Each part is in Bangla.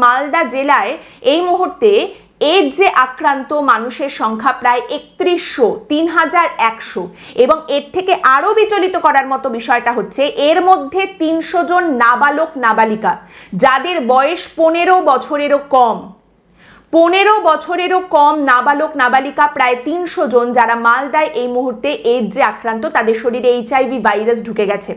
মালদা জেলায় এই মুহূর্তে এইডসে আক্রান্ত মানুষের সংখ্যা প্রায় ৩১০০ এবং এর থেকে আরো বিচলিত করার মতো বিষয়টা হচ্ছে এর মধ্যে ৩০০ জন নাবালক নাবালিকা যাদের বয়স ১৫ বছরেরও কম, ১৫ বছরেরও কম নাবালক নাবালিকা প্রায় ৩০০ জন যারা মালদায় এই মুহূর্তে এইডসে আক্রান্ত, তাদের শরীরে এইচআইভি ভাইরাস ঢুকে গেছে।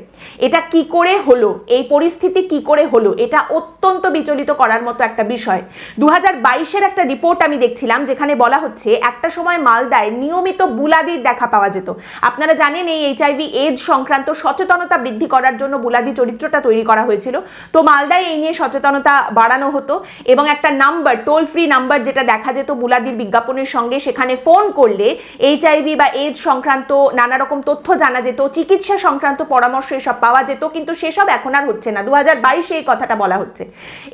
এটা কি করে হলো, এই পরিস্থিতি কি করে হলো, এটা অত্যন্ত বিচলিত করার মতো একটা বিষয়। ২০২২-এর একটা রিপোর্ট আমি দেখছিলাম যেখানে বলা হচ্ছে একটা সময় মালদায় নিয়মিত বুলাদির দেখা পাওয়া যেত। আপনারা জানেন এই এইচআইভি এইডস সংক্রান্ত সচেতনতা বৃদ্ধি করার জন্য বুলাদি চরিত্রটা তৈরি করা হয়েছিল। তো মালদায় এই নিয়ে সচেতনতা বাড়ানো হতো এবং একটা নাম্বার, টোল ফ্রি নাম্বার যেটা দেখা যেত বুলাদির বিজ্ঞাপনের সঙ্গে, সেখানে ফোন করলে এইচআইভি বা এইডস সংক্রান্ত নানা রকম তথ্য জানা যেত, চিকিৎসা সংক্রান্ত পরামর্শ এসব পাওয়া যেত। কিন্তু সেসব এখন আর হচ্ছে না। ২০২২-এ এই কথাটা বলা হচ্ছে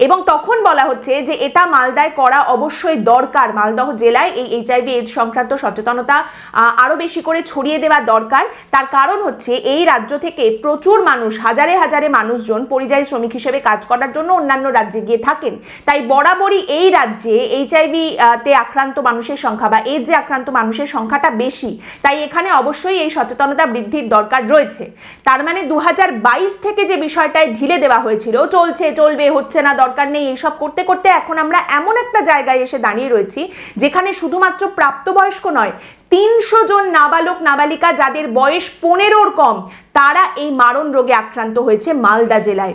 এবং তখন বলা হচ্ছে যে এটা মালদায় করা অবশ্যই দরকার। মালদহ জেলায় এই এইচআইভি এইডস সংক্রান্ত সচেতনতা আরো বেশি করে ছড়িয়ে দেওয়া দরকার। তার কারণ হচ্ছে এই রাজ্য থেকে প্রচুর মানুষ, হাজারে হাজারে মানুষজন পরিযায়ী শ্রমিক হিসেবে কাজ করার জন্য অন্যান্য রাজ্যে গিয়ে থাকেন। তাই বরাবরই এই রাজ্যে এইচআইভি তে আক্রান্ত মানুষের সংখ্যা বা এইডসে আক্রান্ত মানুষের সংখ্যাটা বেশি। তাই এখানে অবশ্যই এই সচেতনতা বৃদ্ধির দরকার রয়েছে। তার মানে ২০২২ থেকে যে বিষয়টায় ঢিলে দেওয়া হয়েছিল, চলছে চলবে, হচ্ছে না, দরকার নেই, এইসব করতে করতে এখন আমরা এমন একটা জায়গায় এসে দাঁড়িয়ে রয়েছি যেখানে শুধুমাত্র প্রাপ্তবয়স্ক নয়, ৩০০ জন নাবালক নাবালিকা যাদের বয়স ১৫-র কম, তারা এই মারণ রোগে আক্রান্ত হয়েছে মালদা জেলায়।